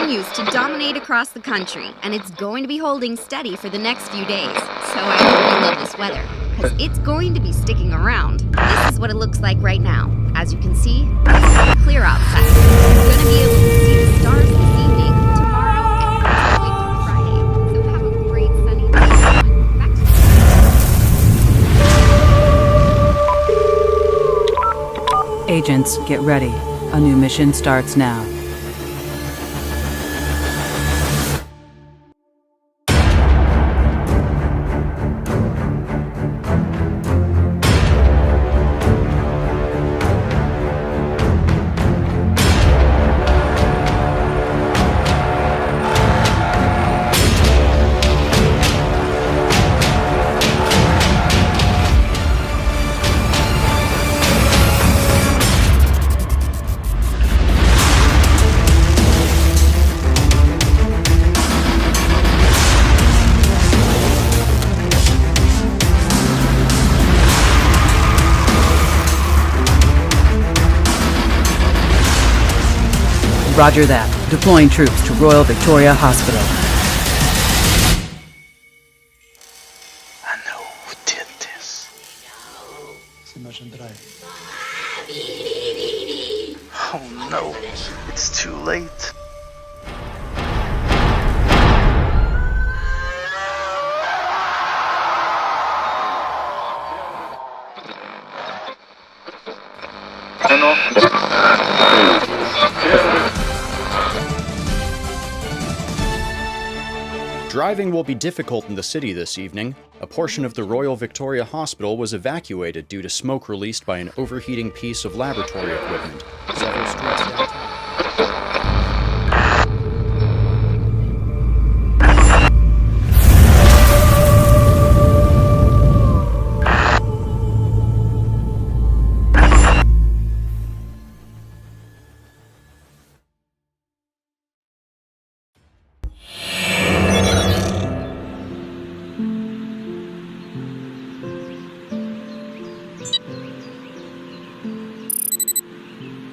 continues to dominate across the country, and it's going to be holding steady for the next few days. So I hope you love this weather, because it's going to be sticking around. This is what it looks like right now. As you can see, it's clear outside. You're going to be able to see the stars this evening, tomorrow, and all the way through Friday. So have a great sunny day. Back to you. Agents, get ready. A new mission starts now. Roger that. Deploying troops to Royal Victoria Hospital. I know who did this. Oh no, it's too late. Driving will be difficult in the city this evening. A portion of the Royal Victoria Hospital was evacuated due to smoke released by an overheating piece of laboratory equipment. Several streets downtown.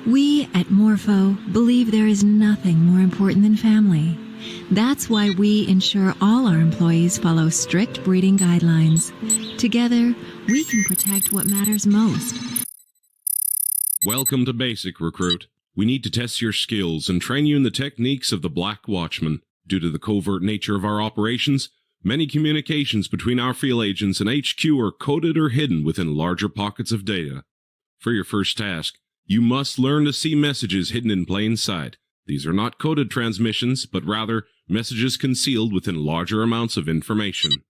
We at Morpho believe there is nothing more important than family. That's why we ensure all our employees follow strict breeding guidelines. Together, we can protect what matters most. Welcome to Basic, Recruit. We need to test your skills and train you in the techniques of the Black Watchmen. Due to the covert nature of our operations, many communications between our field agents and HQ are coded or hidden within larger pockets of data. For your first task, you must learn to see messages hidden in plain sight. These are not coded transmissions, but rather messages concealed within larger amounts of information.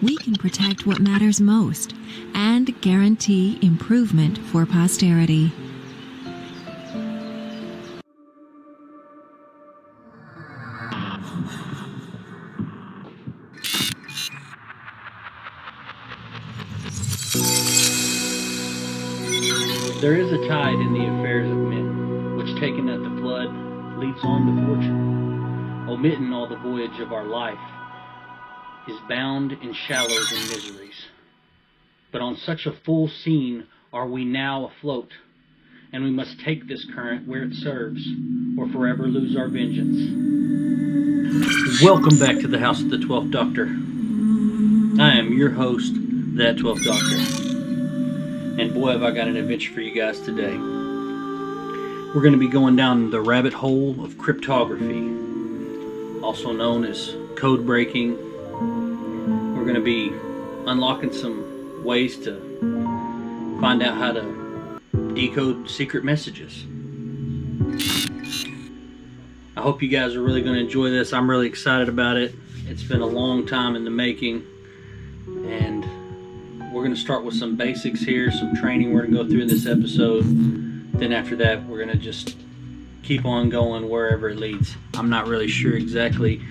We can protect what matters most and guarantee improvement for posterity. There is a tide in the affairs of men, which taken at the flood, leads on to fortune. Omitting all the voyage of our life, is bound in shallows and miseries. But on such a full scene are we now afloat, and we must take this current where it serves, or forever lose our vengeance. Welcome back to the House of the 12th Doctor. I am your host, That 12th Doctor. And boy, have I got an adventure for you guys today. We're going to be going down the rabbit hole of cryptography, also known as code breaking. We're going to be unlocking some ways to find out how to decode secret messages. I hope you guys are really going to enjoy this. I'm really excited about it. It's been a long time in the making, and we're going to start with some basics here, some training we're going to go through in this episode. Then after that, we're going to just keep on going wherever it leads. I'm not really sure exactly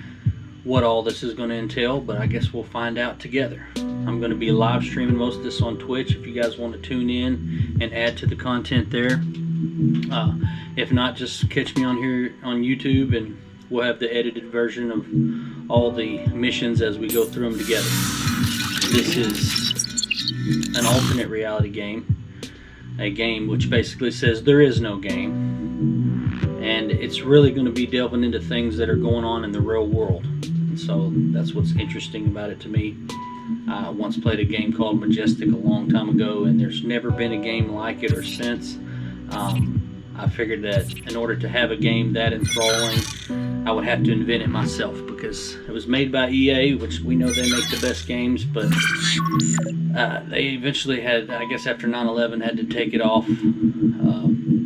what all this is going to entail, but I guess we'll find out together. I'm going to be live streaming most of this on Twitch if you guys want to tune in and add to the content there. If not, just catch me on here on YouTube, and we'll have the edited version of all the missions as we go through them together. This is an alternate reality game, a game which basically says there is no game, and and it's really going to be delving into things that are going on in the real world. And so that's what's interesting about it to me. I once played a game called Majestic a long time ago, and there's never been a game like it or since. I figured that in order to have a game that enthralling, I would have to invent it myself, because it was made by EA, which we know they make the best games, but they eventually had, I guess after 9/11, had to take it off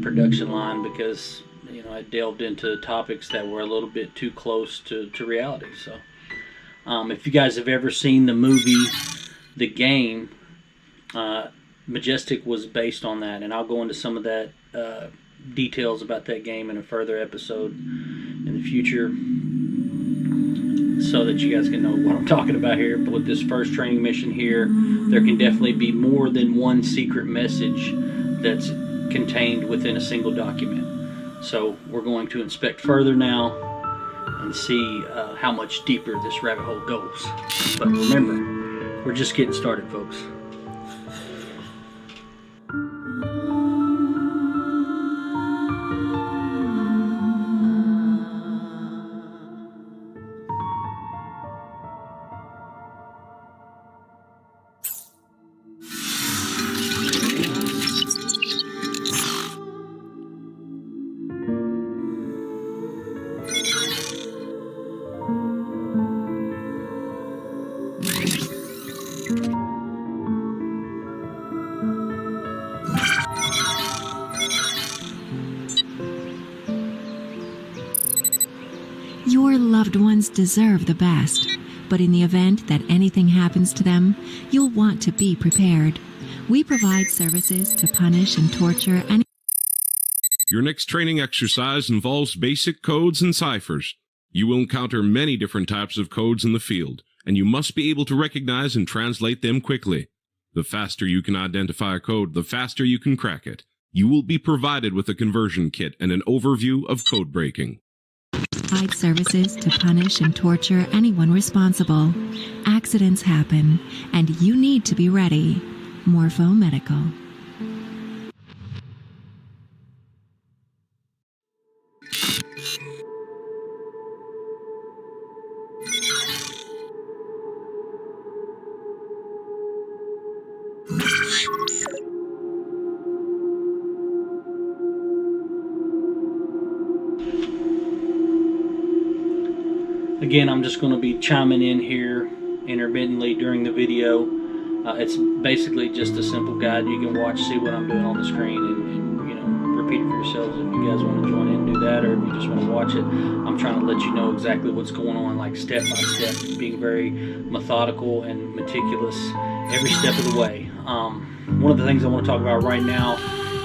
production line because, you know, it delved into topics that were a little bit too close to reality. So if you guys have ever seen the movie The Game, Majestic was based on that, and I'll go into some of that details about that game in a further episode in the future, so that you guys can know what I'm talking about here. But with this first training mission here, there can definitely be more than one secret message that's contained within a single document. So we're going to inspect further now and see how much deeper this rabbit hole goes. But remember, we're just getting started, folks. Your loved ones deserve the best, but in the event that anything happens to them, you'll want to be prepared. We provide services to punish and torture any... Your next training exercise involves basic codes and ciphers. You will encounter many different types of codes in the field, and you must be able to recognize and translate them quickly. The faster you can identify a code, the faster you can crack it. You will be provided with a conversion kit and an overview of code breaking. Provide services to punish and torture anyone responsible. Accidents happen, and you need to be ready. Morpho Medical. Again, I'm just going to be chiming in here intermittently during the video. It's basically just a simple guide you can watch, see what I'm doing on the screen, and you know, repeat it for yourselves if you guys want to join in and do that, or if you just want to watch it. I'm trying to let you know exactly what's going on, like step by step, being very methodical and meticulous every step of the way. One of the things I want to talk about right now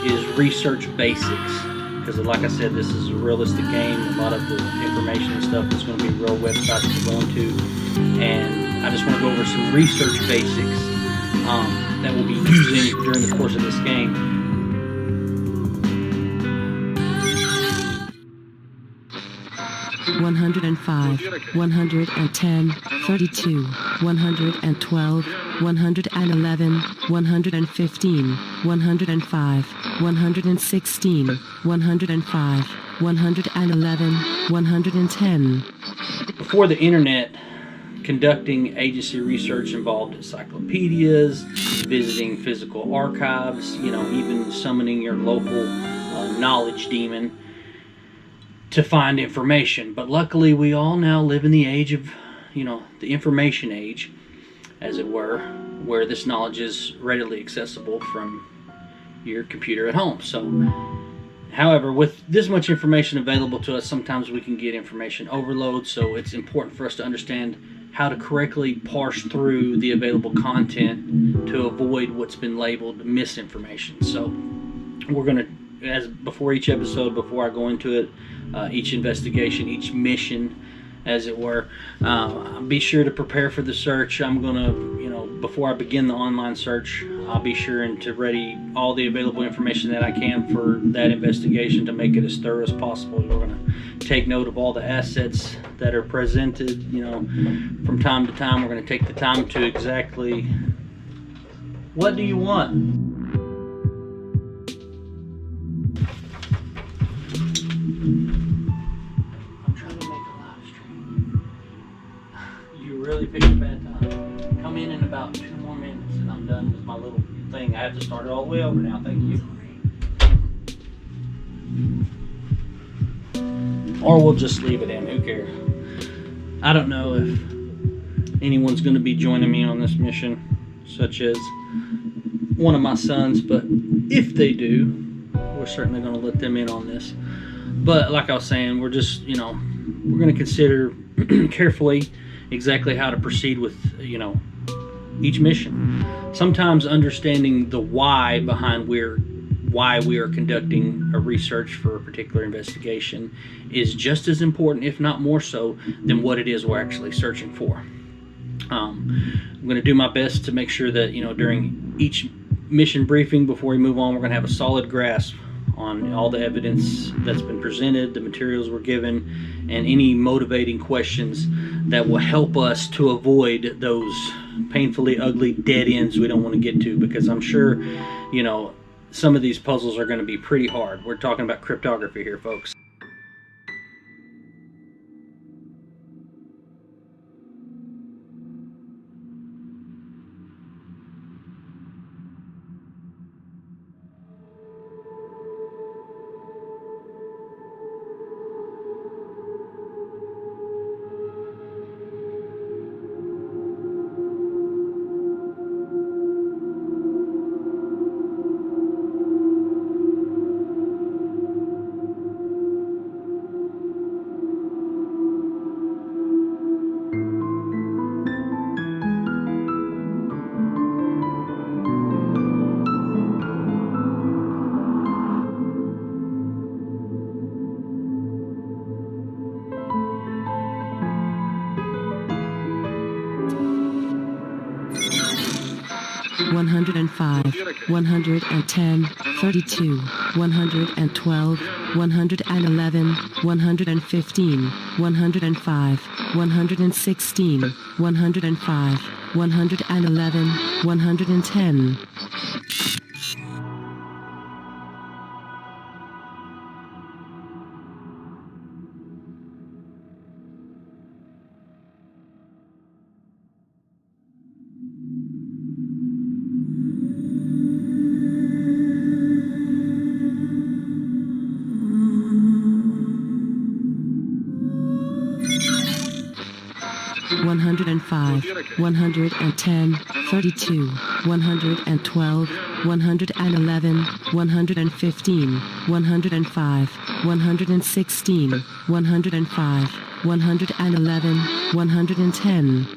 is research basics. Because like I said, this is a realistic game. A lot of the information and stuff is going to be real websites we're going to. And I just want to go over some research basics that we'll be using during the course of this game. $105, $110, $32, $112, $111, $115, $105, $116, $105, $111, $110. Before the internet, conducting agency research involved encyclopedias, visiting physical archives, you know, even summoning your local knowledge demon to find information. But luckily, we all now live in the age of, you know, the information age, as it were, where this knowledge is readily accessible from your computer at home. So, however, with this much information available to us, sometimes we can get information overload, so it's important for us to understand how to correctly parse through the available content to avoid what's been labeled misinformation. So we're going to, as before each episode, before I go into it, each investigation, each mission, as it were, be sure to prepare for the search. I'm going to, you know, before I begin the online search, I'll be sure and to ready all the available information that I can for that investigation to make it as thorough as possible. We're going to take note of all the assets that are presented, you know, from time to time. We're going to take the time to exactly, what do you want? about 2 more minutes and I'm done with my little thing. I have to start it all the way over now. Thank you. Or we'll just leave it in. Who cares? I don't know if anyone's going to be joining me on this mission, such as one of my sons, but if they do, we're certainly going to let them in on this. But like I was saying, we're just, we're going to consider carefully exactly how to proceed with, each mission. Sometimes understanding the why behind why we are conducting a research for a particular investigation is just as important, if not more so, than what it is we're actually searching for. I'm going to do my best to make sure that, during each mission briefing before we move on, we're going to have a solid grasp on all the evidence that's been presented, the materials we're given, and any motivating questions that will help us to avoid those painfully ugly dead ends we don't want to get to, because I'm sure, some of these puzzles are going to be pretty hard. We're talking about cryptography here, folks. 105, 110, 32, 112, 111, 115, 105, 116, 105, 111, 110. One hundred and 110, 32, 112, 111, 115, 105, 116, 105, 111, 110.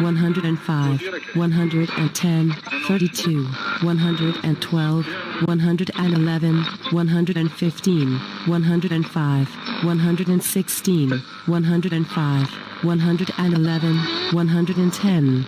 105, 110, 32, 112, 111, 115, 105, 116, 105, 111, 110.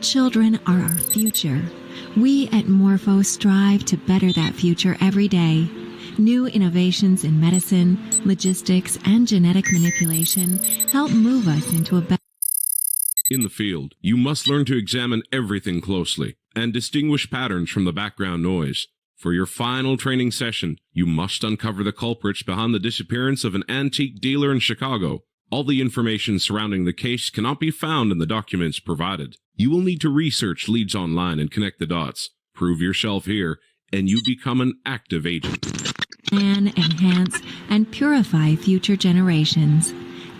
children are our future. We at Morpho strive to better that future every day. New innovations in medicine, logistics, and genetic manipulation help move us into a better. In the field, you must learn to examine everything closely and distinguish patterns from the background noise. For your final training session, you must uncover the culprits behind the disappearance of an antique dealer in Chicago. All the information surrounding the case cannot be found in the documents provided. You will need to research leads online and connect the dots. Prove yourself here, and you become an active agent. Plan, enhance, and purify future generations.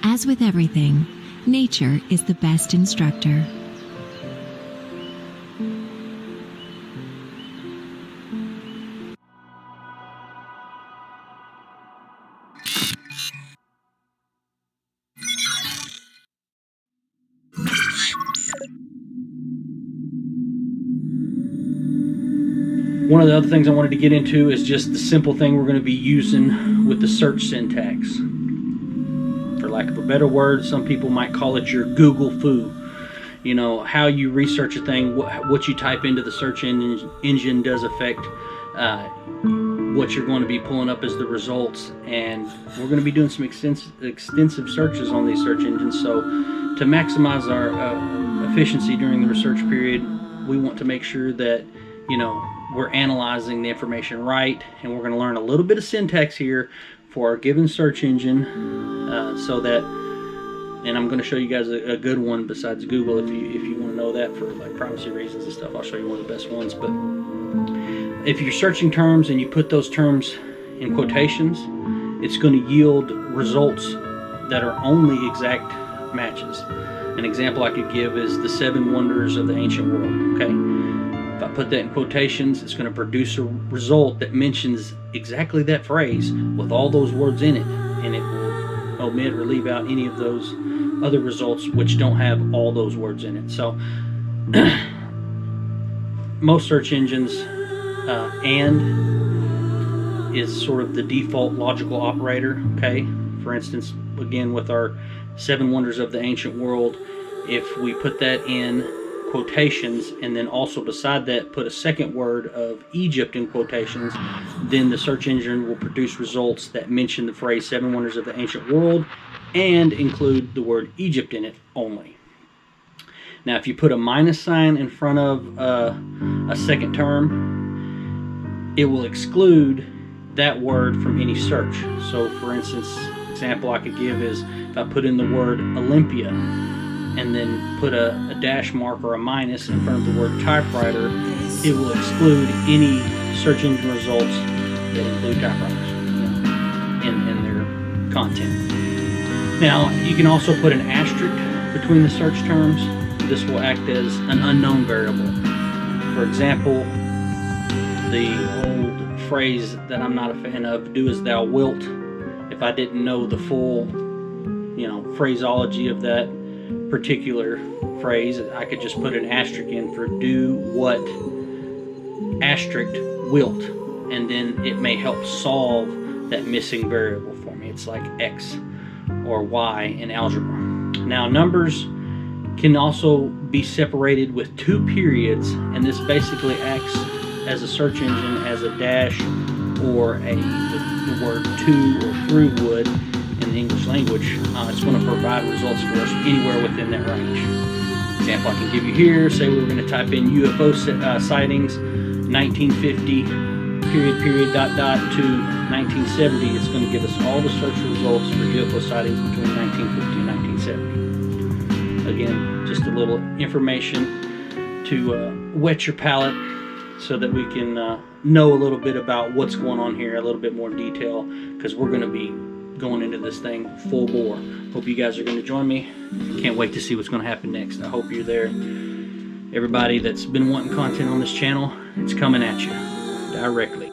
As with everything, nature is the best instructor. One of the other things I wanted to get into is just the simple thing we're going to be using with the search syntax. For lack of a better word, some people might call it your Google foo. You know, how you research a thing, what you type into the search engine does affect what you're going to be pulling up as the results. And we're going to be doing some extensive searches on these search engines. So to maximize our efficiency during the research period, we want to make sure that, you know, we're analyzing the information right, and we're going to learn a little bit of syntax here for our given search engine, so that, and I'm going to show you guys a good one besides Google. If you want to know that for like privacy reasons and stuff, I'll show you one of the best ones. But if you're searching terms and you put those terms in quotations, it's going to yield results that are only exact matches. An example I could give is the 7 wonders of the ancient world. Okay. If I put that in quotations, it's going to produce a result that mentions exactly that phrase with all those words in it, and it will omit or leave out any of those other results which don't have all those words in it. So most search engines, and is sort of the default logical operator. Okay, for instance, again with our 7 wonders of the ancient world, if we put that in quotations and then also beside that put a second word of Egypt in quotations, then the search engine will produce results that mention the phrase 7 wonders of the ancient world and include the word Egypt in it only. Now if you put a minus sign in front of a second term, it will exclude that word from any search. So for instance, example I could give is if I put in the word Olympia and then put a dash mark or a minus in front of the word typewriter, it will exclude any search engine results that include typewriters, you know, in their content. Now, you can also put an asterisk between the search terms. This will act as an unknown variable. For example, the old phrase that I'm not a fan of, do as thou wilt. If I didn't know the full, you know, phraseology of that particular phrase, I could just put an asterisk in for do what asterisk wilt, and then it may help solve that missing variable for me. It's like X or Y in algebra. Now numbers can also be separated with 2 periods, and this basically acts as a search engine as a dash or the word to or through would in the English language. It's going to provide results for us anywhere within that range. Example I can give you here, say we were going to type in UFO sightings 1950 period dot to 1970. It's going to give us all the search results for UFO sightings between 1950 and 1970. Again, just a little information to whet your palate so that we can know a little bit about what's going on here, a little bit more detail, because we're going to be going into this thing full bore. Hope you guys are going to join me. Can't wait to see what's going to happen next. I hope you're there. Everybody that's been wanting content on this channel, it's coming at you directly.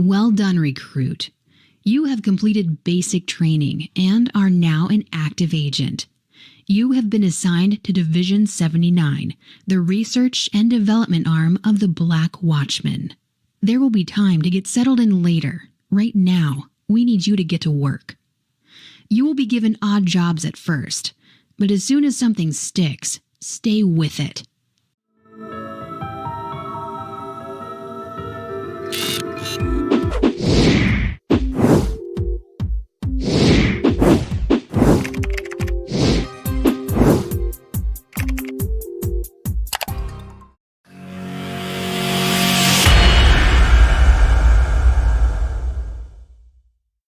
Well done, recruit. You have completed basic training and are now an active agent. You have been assigned to Division 79, the research and development arm of the Black Watchmen. There will be time to get settled in later. Right now, we need you to get to work. You will be given odd jobs at first, but as soon as something sticks, stay with it.